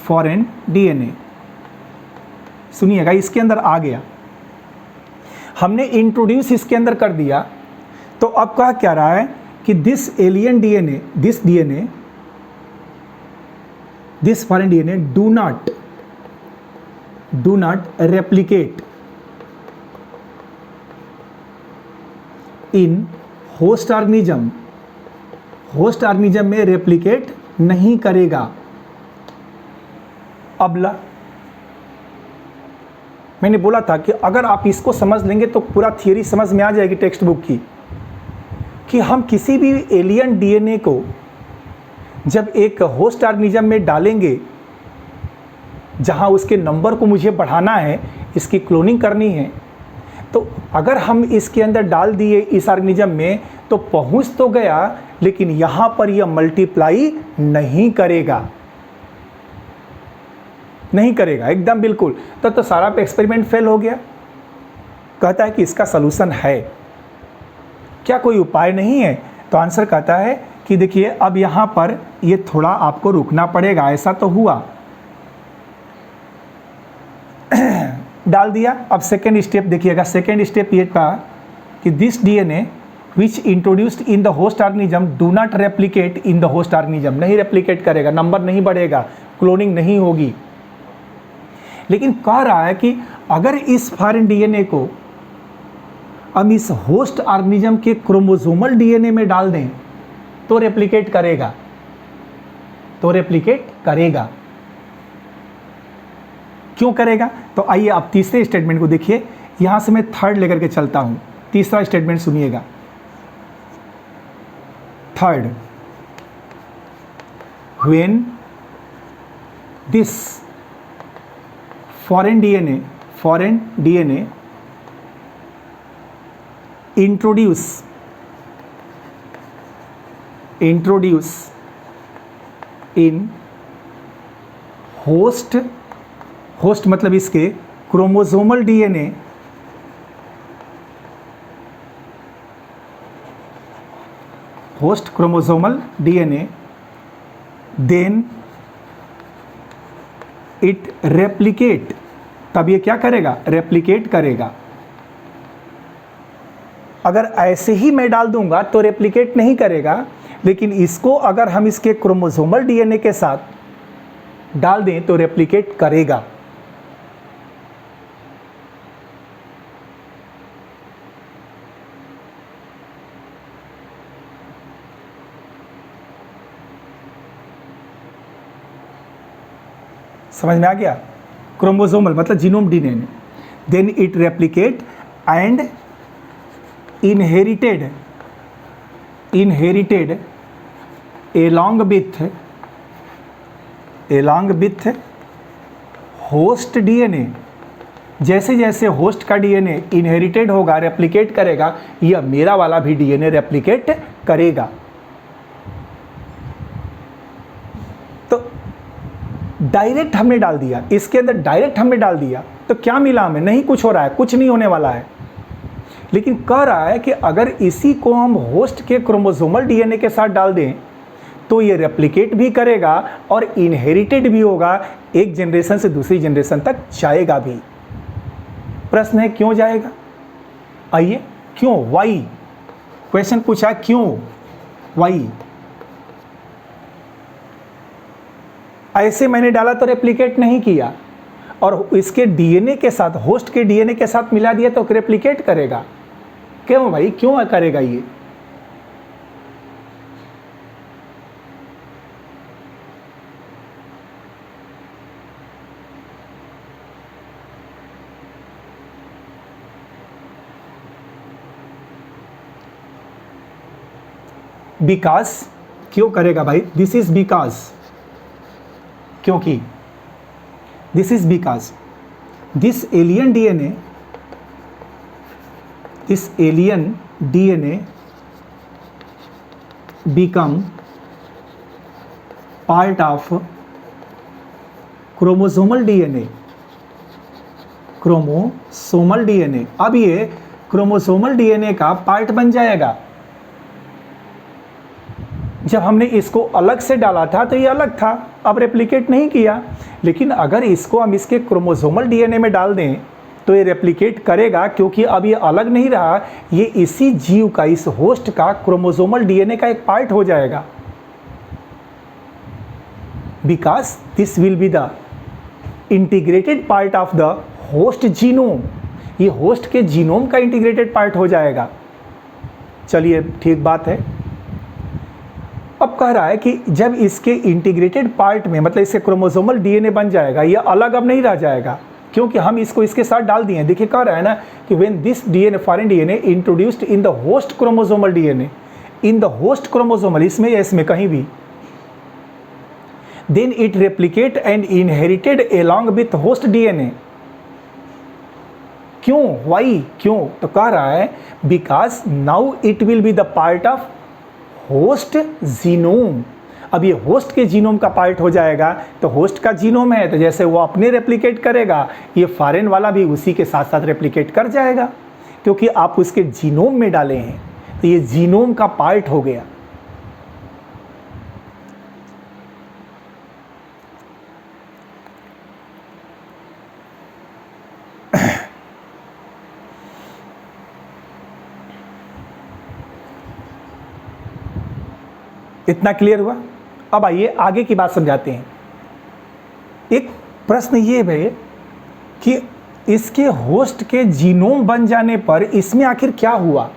foreign DNA. सुनिएगा, इसके अंदर आ गया, हमने इंट्रोड्यूस इसके अंदर कर दिया। तो अब कहा क्या रहा है कि this alien DNA, this DNA, this foreign DNA do not replicate in host organism, host organism में रेप्लिकेट नहीं करेगा। अबला मैंने बोला था कि अगर आप इसको समझ लेंगे तो पूरा थियरी समझ में आ जाएगी टेक्स्ट बुक की, कि हम किसी भी एलियन डीएनए को जब एक होस्ट ऑर्गेनिज्म में डालेंगे जहां उसके नंबर को मुझे बढ़ाना है, इसकी क्लोनिंग करनी है, तो अगर हम इसके अंदर डाल दिए इस ऑर्गेनिज्म में तो पहुंच तो गया, लेकिन यहां पर यह मल्टीप्लाई नहीं करेगा, नहीं करेगा एकदम बिल्कुल। तो सारा एक्सपेरिमेंट फेल हो गया। कहता है कि इसका सलूशन है क्या, कोई उपाय नहीं है? तो आंसर कहता है कि देखिए अब यहां पर ये थोड़ा आपको रुकना पड़ेगा। ऐसा तो हुआ डाल दिया। अब सेकेंड स्टेप देखिएगा, सेकेंड स्टेप ये था कि this DNA which introduced in the host organism do not replicate in the host organism, नहीं रेप्लिकेट करेगा, नंबर नहीं बढ़ेगा, क्लोनिंग नहीं होगी। लेकिन कह रहा है कि अगर इस फॉरेन डीएनए को हम इस होस्ट ऑर्गेनिज्म के क्रोमोसोमल डीएनए में डाल दें तो रेप्लिकेट करेगा, तो रेप्लिकेट करेगा। क्यों करेगा? तो आइए आप तीसरे स्टेटमेंट को देखिए, यहां से मैं थर्ड लेकर के चलता हूं। तीसरा स्टेटमेंट सुनिएगा। Third, when this foreign DNA introduce in host मतलब इसके chromosomal DNA, host chromosomal DNA, then it replicate, तब ये क्या करेगा? रेप्लिकेट करेगा। अगर ऐसे ही मैं डाल दूंगा तो रेप्लिकेट नहीं करेगा, लेकिन इसको अगर हम इसके क्रोमोसोमल डीएनए के साथ डाल दें तो रेप्लिकेट करेगा। समझ में आ गया? क्रोमोसोमल मतलब genome DNA, then it replicate and inherited along with host DNA. जैसे जैसे होस्ट का डीएनए इनहेरिटेड होगा, रेप्लिकेट करेगा, यह मेरा वाला भी डीएनए रेप्लिकेट करेगा। तो डायरेक्ट हमने डाल दिया, इसके अंदर डायरेक्ट हमने डाल दिया तो क्या मिला हमें? नहीं कुछ हो रहा है, कुछ नहीं होने वाला है। लेकिन कह रहा है कि अगर इसी को हम होस्ट के क्रोमोसोमल डीएनए के साथ डाल दें तो ये रेप्लिकेट भी करेगा और इनहेरिटेड भी होगा, एक जनरेशन से दूसरी जनरेशन तक जाएगा भी। प्रश्न है क्यों जाएगा? आइए, क्यों? वाई क्वेश्चन पूछा, क्यों? वाई? ऐसे मैंने डाला तो रेप्लिकेट नहीं किया, और इसके डीएनए के साथ, होस्ट के डीएनए के साथ मिला दिया तो रेप्लिकेट करेगा। क्यों भाई, क्यों करेगा ये? बिकॉज, क्यों करेगा भाई? दिस इज बिकॉज, क्योंकि this is because this alien DNA become part of chromosomal DNA. अब ये क्रोमोसोमल डीएनए का पार्ट बन जाएगा। जब हमने इसको अलग से डाला था तो ये अलग था, अब रेप्लिकेट नहीं किया। लेकिन अगर इसको हम इसके क्रोमोसोमल डीएनए में डाल दें तो ये रेप्लिकेट करेगा, क्योंकि अब ये अलग नहीं रहा, ये इसी जीव का, इस होस्ट का क्रोमोसोमल डीएनए का एक पार्ट हो जाएगा। Because this will be the integrated part of the host genome, ये होस्ट के जीनोम का इंटीग्रेटेड पार्ट हो जाएगा। चलिए ठीक बात है। अब कह रहा है कि जब इसके इंटीग्रेटेड पार्ट में, मतलब इसके क्रोमोसोमल डीएनए बन जाएगा, ये अलग अब नहीं रह जाएगा, क्योंकि हम इसको इसके साथ डाल दिए हैं। देखिए कह रहा है ना कि when this DNA, foreign DNA introduced in the host chromosomal DNA, in the host chromosomal, इसमें या इसमें कहीं भी, then it replicate and inherited along with host DNA. क्यों? वाई? क्यों? तो कह रहा है because now it will be the part of host genome. अब ये होस्ट के जीनोम का पार्ट हो जाएगा, तो होस्ट का जीनोम है तो जैसे वो अपने रेप्लिकेट करेगा, ये फॉरेन वाला भी उसी के साथ साथ रेप्लिकेट कर जाएगा, क्योंकि आप उसके जीनोम में डाले हैं, तो ये जीनोम का पार्ट हो गया। इतना क्लियर हुआ? अब आइए आगे की बात समझाते हैं। एक प्रश्न ये है कि इसके होस्ट के जीनोम बन जाने पर इसमें आखिर क्या हुआ?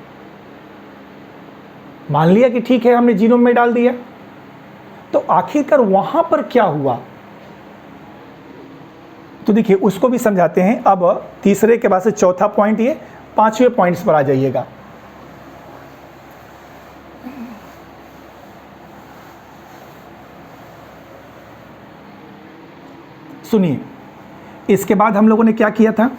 मान लिया कि ठीक है हमने जीनोम में डाल दिया, तो आखिरकार वहां पर क्या हुआ? तो देखिए उसको भी समझाते हैं। अब तीसरे के बाद से चौथा पॉइंट, ये पांचवें पॉइंट्स पर आ जाइएगा। सुनिए, इसके बाद हम लोगों ने क्या किया था,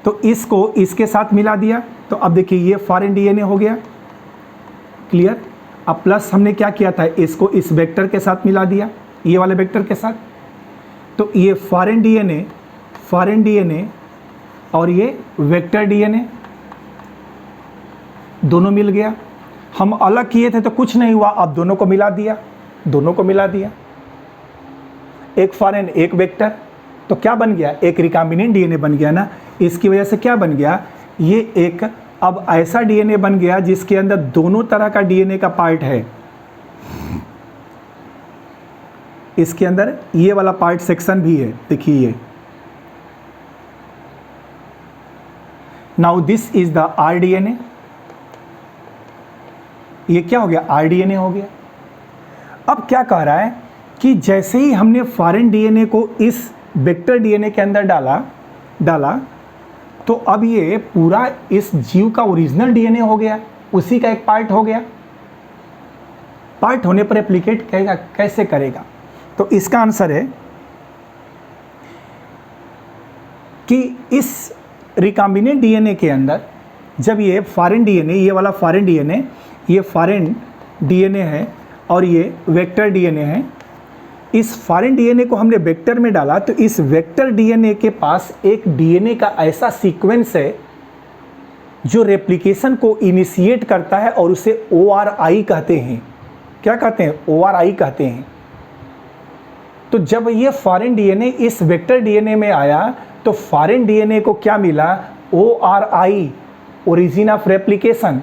तो इसको इसके साथ मिला दिया, तो अब देखिए ये फॉरेन डीएनए हो गया, क्लियर। अब प्लस हमने क्या किया था, इसको इस वेक्टर के साथ मिला दिया, ये वाले वेक्टर के साथ, तो ये फॉरेन डीएनए और ये वेक्टर डीएनए दोनों मिल गया। हम अलग किए थे तो कुछ नहीं हुआ, अब दोनों को मिला दिया, एक फॉरेन एक वेक्टर, तो क्या बन गया, एक रिकॉम्बिनेंट डीएनए बन गया ना। इसकी वजह से क्या बन गया, ये एक अब ऐसा डीएनए बन गया जिसके अंदर दोनों तरह का डीएनए का पार्ट है। इसके अंदर ये वाला पार्ट सेक्शन भी है, देखिए ये। Now this is the rDNA, ये क्या हो गया, आरडीएनए हो गया। अब क्या कह रहा है कि जैसे ही हमने फॉरेन डीएनए को इस वेक्टर डीएनए के अंदर डाला तो अब ये पूरा इस जीव का ओरिजिनल डीएनए हो गया, उसी का एक पार्ट हो गया। पार्ट होने पर रेप्लिकेट कैसे करेगा? तो इसका आंसर है कि इस रिकॉम्बिनेंट डीएनए के अंदर जब ये फॉरेन डीएनए, ये वाला फॉरेन डीएनए, ये फॉरेन डीएनए है और ये वेक्टर डीएनए है, इस फॉरेन डीएनए को हमने वेक्टर में डाला तो इस वेक्टर डीएनए के पास एक डीएनए का ऐसा सीक्वेंस है जो रेप्लिकेशन को इनिशिएट करता है और उसे ORI कहते हैं। क्या कहते हैं? ORI कहते हैं। तो जब ये फॉरेन डीएनए इस वेक्टर डीएनए में आया तो फॉरेन डीएनए को क्या मिला, ORI, ओरिजिन ऑफ रेप्लिकेशन,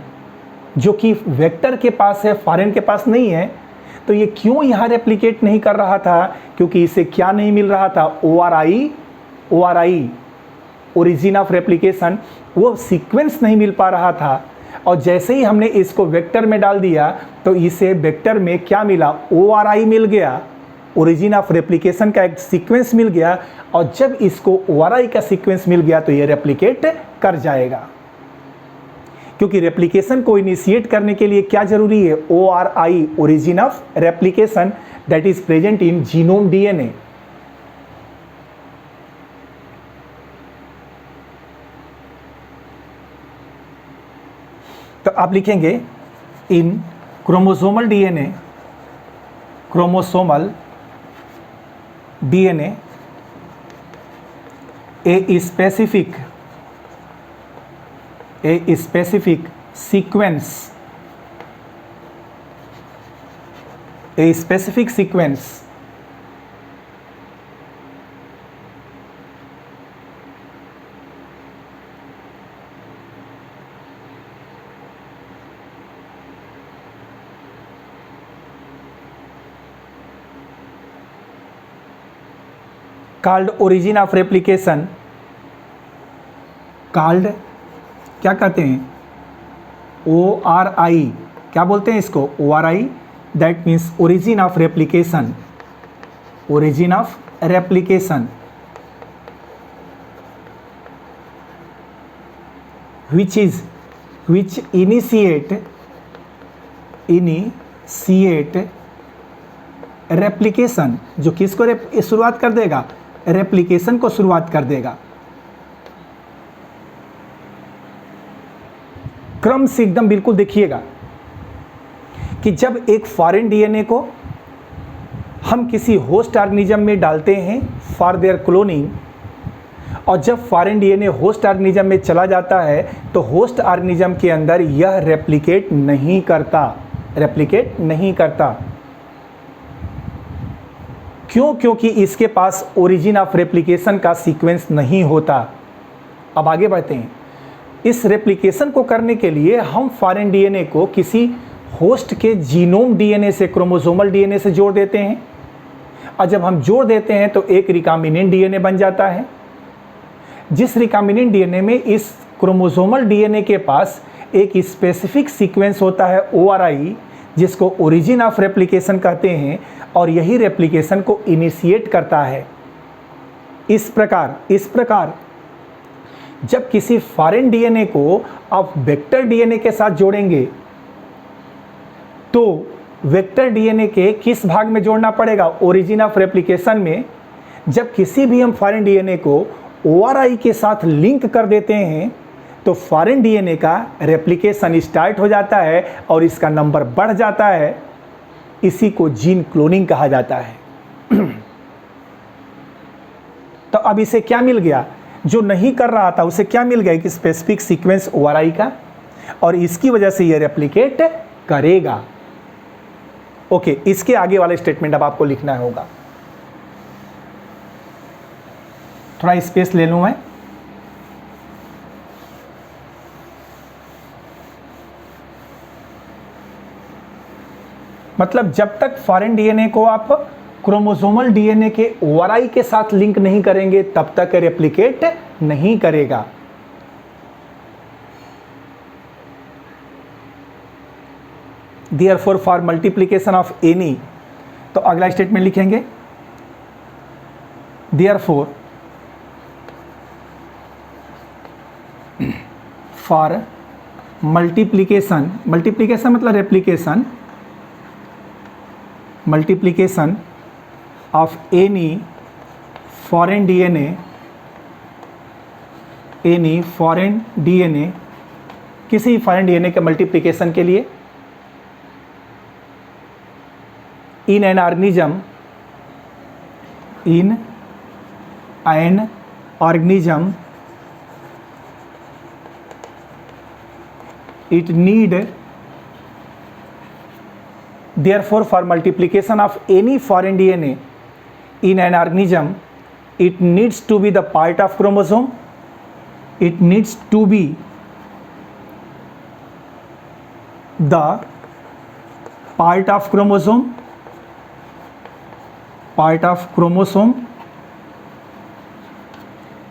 जो कि वेक्टर के पास है, फॉरेन के पास नहीं है। तो ये क्यों यहाँ रेप्लिकेट नहीं कर रहा था? क्योंकि इसे क्या नहीं मिल रहा था, ORI, ओरिजिन ऑफ रेप्लिकेशन, वो सीक्वेंस नहीं मिल पा रहा था। और जैसे ही हमने इसको वेक्टर में डाल दिया तो इसे वेक्टर में क्या मिला, ORI मिल गया, ओरिजिन ऑफ रेप्लिकेशन का एक सीक्वेंस मिल गया। और जब इसको ORI का सीक्वेंस मिल गया तो ये रेप्लिकेट कर जाएगा, क्योंकि रेप्लिकेशन को इनिशिएट करने के लिए क्या जरूरी है, ORI, origin of replication, that is present in genome DNA. तो आप लिखेंगे इन chromosomal DNA A specific sequence called origin of replication, called क्या कहते हैं, ORI, क्या बोलते हैं इसको, ORI, that means origin of replication, which initiate replication, जो किसको शुरुआत कर देगा, रेप्लिकेशन को शुरुआत कर देगा। क्रम से एकदम बिल्कुल देखिएगा कि जब एक फॉरेन डीएनए को हम किसी होस्ट ऑर्गेनिज्म में डालते हैं फॉर देयर क्लोनिंग, और जब फॉरेन डीएनए होस्ट ऑर्गेनिज्म में चला जाता है तो होस्ट ऑर्गेनिज्म के अंदर यह रेप्लिकेट नहीं करता। क्यों? क्योंकि इसके पास ओरिजिन ऑफ रेप्लिकेशन का सीक्वेंस नहीं होता। अब आगे बढ़ते हैं। इस रेप्लिकेशन को करने के लिए हम फॉरेन डीएनए को किसी होस्ट के जीनोम डीएनए से क्रोमोसोमल डीएनए से जोड़ देते हैं, और जब हम जोड़ देते हैं तो एक रिकॉम्बिनेंट डीएनए बन जाता है। जिस रिकॉम्बिनेंट डीएनए में इस क्रोमोसोमल डीएनए के पास एक स्पेसिफिक सीक्वेंस होता है ORI, जिसको ओरिजिन ऑफ रेप्लिकेशन कहते हैं, और यही रेप्लिकेशन को इनिशिएट करता है। इस प्रकार जब किसी फॉरेन डीएनए को आप वेक्टर डीएनए के साथ जोड़ेंगे तो वेक्टर डीएनए के किस भाग में जोड़ना पड़ेगा? ओरिजिन ऑफ रेप्लिकेशन में। जब किसी भी हम फॉरेन डीएनए को ORI के साथ लिंक कर देते हैं तो फॉरेन डीएनए का रेप्लिकेशन स्टार्ट हो जाता है और इसका नंबर बढ़ जाता है। इसी को जीन क्लोनिंग कहा जाता है। तो अब इसे क्या मिल गया? जो नहीं कर रहा था उसे क्या मिल गया? एक स्पेसिफिक सीक्वेंस ORI का, और इसकी वजह से यह रेप्लिकेट करेगा। ओके, इसके आगे वाला स्टेटमेंट अब आपको लिखना होगा। थोड़ा स्पेस ले लूं मैं। मतलब जब तक फॉरेन डीएनए को आप क्रोमोसोमल डीएनए के ORI के साथ लिंक नहीं करेंगे तब तक रेप्लिकेट नहीं करेगा। Therefore, for multiplication of any, तो अगला स्टेटमेंट लिखेंगे Therefore, for multiplication मतलब multiplication of any foreign DNA, किसी फॉरेन डीएनए के मल्टीप्लिकेशन के लिए in an organism it need, therefore for multiplication of any foreign DNA in an organism it needs to be the part of chromosome, it needs to be the part of chromosome,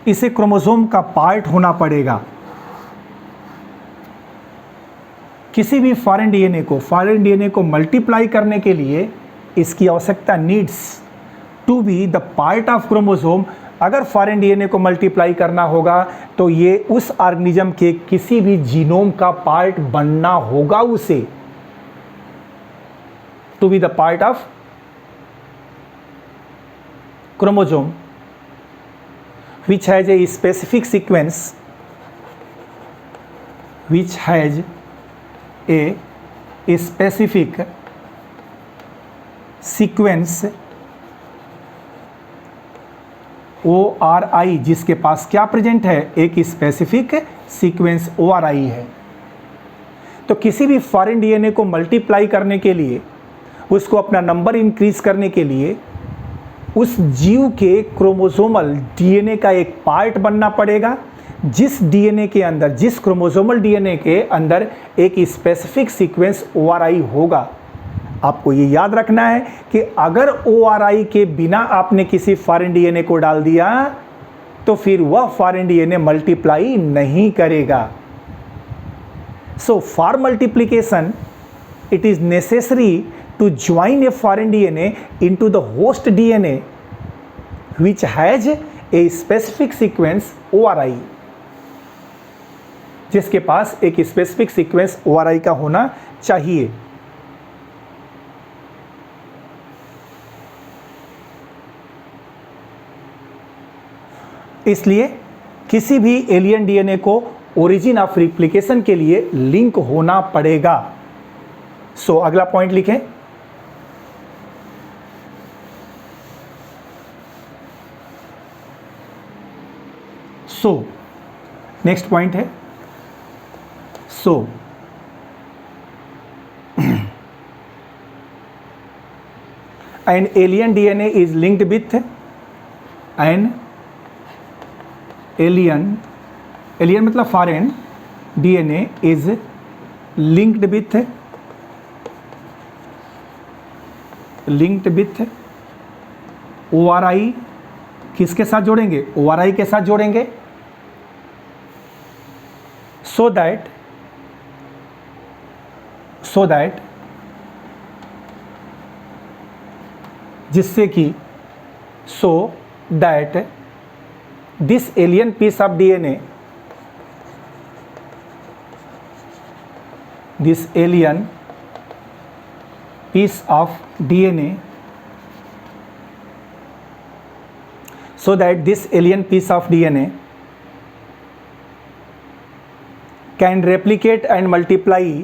इसे क्रोमोसोम का पार्ट होना पड़ेगा। किसी भी फॉरेन डीएनए को मल्टीप्लाई करने के लिए इसकी आवश्यकता needs to be the part of chromosome. अगर फॉरेन डीएनए को मल्टीप्लाई करना होगा तो ये उस ऑर्गेनिज्म के किसी भी जीनोम का पार्ट बनना होगा उसे। To be the part of chromosome which has a specific sequence, ORI, जिसके पास क्या प्रेजेंट है? एक स्पेसिफिक सीक्वेंस ORI है। तो किसी भी फॉरेन डीएनए को मल्टीप्लाई करने के लिए, उसको अपना नंबर इंक्रीज करने के लिए उस जीव के क्रोमोसोमल डीएनए का एक पार्ट बनना पड़ेगा, जिस क्रोमोसोमल डीएनए के अंदर एक स्पेसिफिक सीक्वेंस ORI होगा। आपको ये याद रखना है कि अगर ORI के बिना आपने किसी फॉरेन डीएनए को डाल दिया तो फिर वह फॉरेन डीएनए मल्टीप्लाई नहीं करेगा। So for multiplication it is necessary to join a foreign DNA into the host DNA which has a specific sequence ORI, जिसके पास एक स्पेसिफिक सीक्वेंस ORI का होना चाहिए। इसलिए किसी भी एलियन डीएनए को ओरिजिन ऑफ रिप्लिकेशन के लिए लिंक होना पड़ेगा। सो अगला पॉइंट लिखें। सो नेक्स्ट पॉइंट है an alien DNA is linked with an alien मतलब foreign DNA is linked with linked with ORI, किसके साथ जोड़ेंगे? ORI के साथ जोड़ेंगे, सो दैट जिससे कि so that this alien piece of DNA, this alien piece of DNA, so that this alien piece of DNA can replicate and multiply,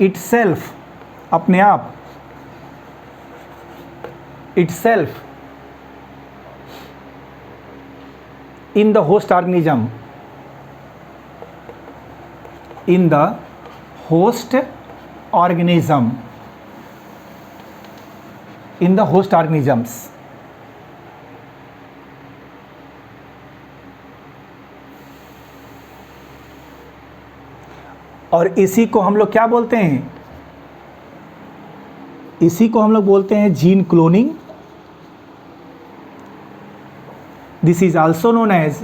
itself, अपने आप, itself in the host organism, organisms. और इसी को हम लोग क्या बोलते हैं? इसी को हम लोग बोलते हैं gene cloning. This is also known as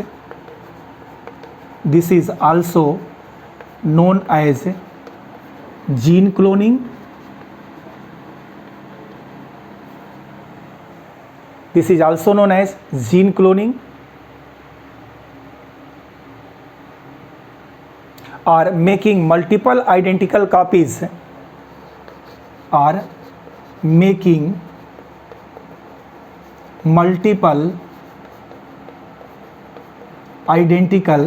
gene cloning. This is also known as gene cloning. or making multiple identical copies, or making multiple identical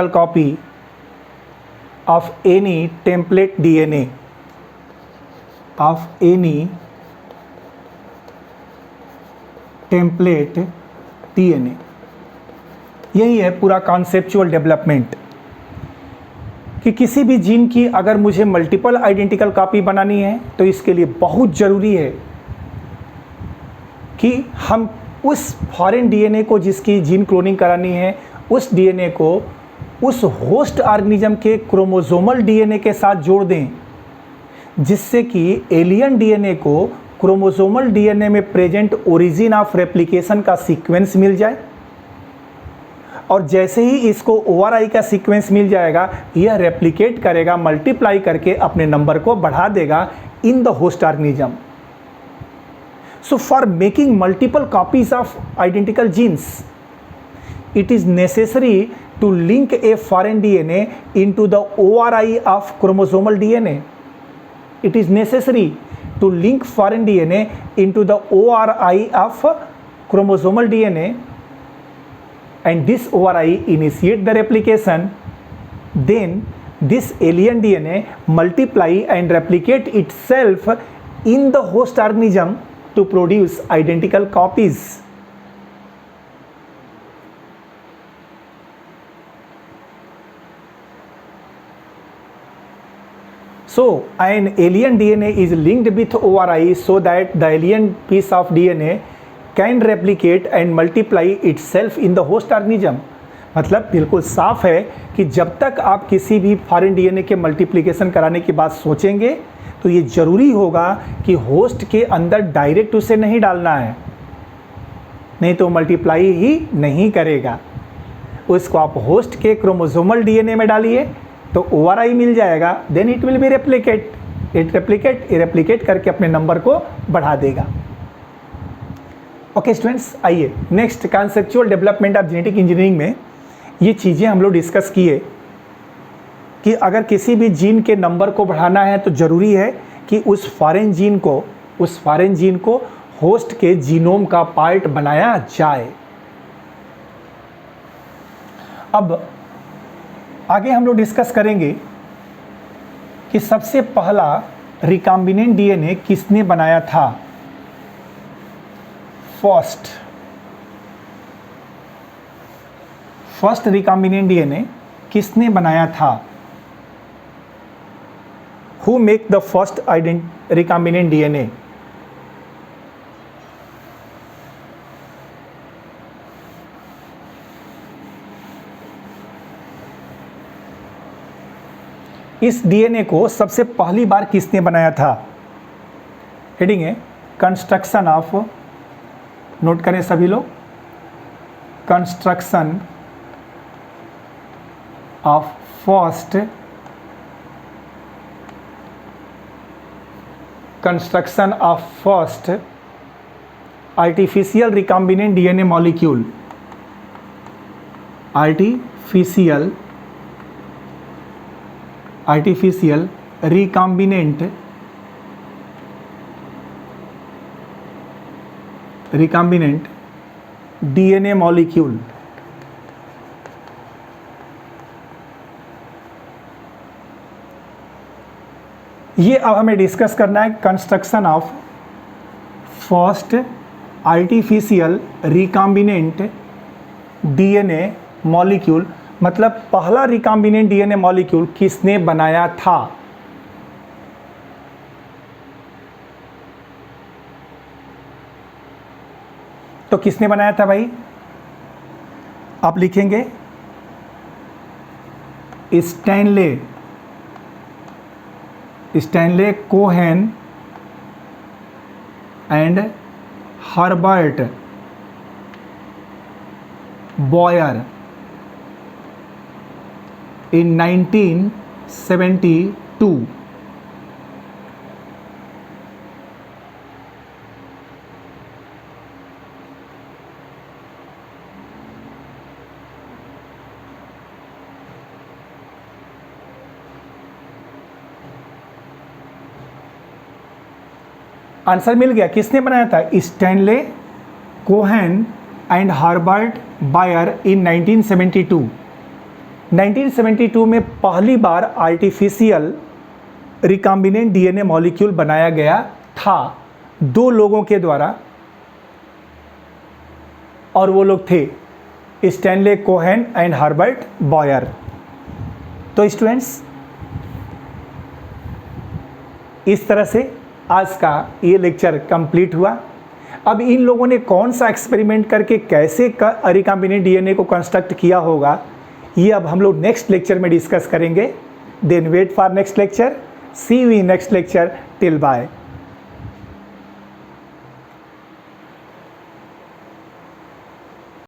copy of any template DNA, यही है पूरा कॉन्सेप्चुअल डेवलपमेंट कि किसी भी जीन की अगर मुझे मल्टीपल आइडेंटिकल कॉपी बनानी है तो इसके लिए बहुत ज़रूरी है कि हम उस फॉरेन DNA को, जिसकी जीन क्लोनिंग करानी है, उस DNA को उस होस्ट ऑर्गेनिज्म के क्रोमोसोमल DNA के साथ जोड़ दें, जिससे कि एलियन DNA को क्रोमोसोमल DNA में प्रेजेंट ओरिजिन ऑफ रेप्लिकेशन का सीक्वेंस मिल जाए, और जैसे ही इसको ORI का सीक्वेंस मिल जाएगा, यह रेप्लिकेट करेगा, मल्टीप्लाई करके अपने नंबर को बढ़ा देगा in the host organism. So for making multiple copies of identical genes, it is necessary to link a foreign DNA into the ORI of chromosomal DNA. It is necessary to link foreign DNA into the ORI of chromosomal DNA, and this ORI initiate the replication. Then this alien DNA multiply and replicate itself in the host organism to produce identical copies. So an alien DNA is linked with ORI so that the alien piece of DNA can replicate and multiply itself in the host organism. मतलब बिल्कुल साफ है कि जब तक आप किसी भी फॉरेन DNA के मल्टीप्लिकेशन कराने की बात सोचेंगे तो ये ज़रूरी होगा कि होस्ट के अंदर डायरेक्ट उसे नहीं डालना है, नहीं तो मल्टीप्लाई ही नहीं करेगा. उसको आप होस्ट के क्रोमोसोमल DNA में डालिए तो ORI मिल जाएगा, then it will be replicate करके अपने नंबर को बढ़ा देगा. ओके स्टूडेंट्स, आइए next conceptual development of genetic engineering में ये चीज़ें हम लोग डिस्कस किए कि अगर किसी भी जीन के नंबर को बढ़ाना है तो ज़रूरी है कि उस फॉरेन जीन को होस्ट के जीनोम का पार्ट बनाया जाए. अब आगे हम लोग डिस्कस करेंगे कि सबसे पहला रिकॉम्बिनेंट DNA किसने बनाया था. फर्स्ट रिकॉम्बिनेंट DNA किसने बनाया था? Who make the first recombinant DNA? इस डीएनए को सबसे पहली बार किसने बनाया था? हेडिंग है कंस्ट्रक्शन ऑफ, नोट करें सभी लोग, construction of first artificial recombinant DNA molecule, artificial recombinant DNA molecule. ये अब हमें डिस्कस करना है construction of first artificial recombinant DNA molecule, मतलब पहला रिकॉम्बिनेंट डीएनए मॉलिक्यूल किसने बनाया था? तो किसने बनाया था भाई? आप लिखेंगे Stanley Cohen and Herbert Boyer in 1972। Answer मिल गया, किसने बनाया था? Stanley Cohen and Herbert Boyer in 1972। 1972 में पहली बार आर्टिफिशियल रिकॉम्बिनेंट डीएनए मॉलिक्यूल बनाया गया था 2 लोगों के द्वारा, और वो लोग थे Stanley Cohen and Herbert Boyer. तो स्टूडेंट्स, इस तरह से आज का ये लेक्चर कंप्लीट हुआ। अब इन लोगों ने कौन सा एक्सपेरिमेंट करके कैसे रिकॉम्बिनेंट डीएनए को कंस्ट्रक्ट किया होगा, ये अब हम लोग नेक्स्ट लेक्चर में डिस्कस करेंगे। Then wait for next lecture. See you in next lecture. Till bye.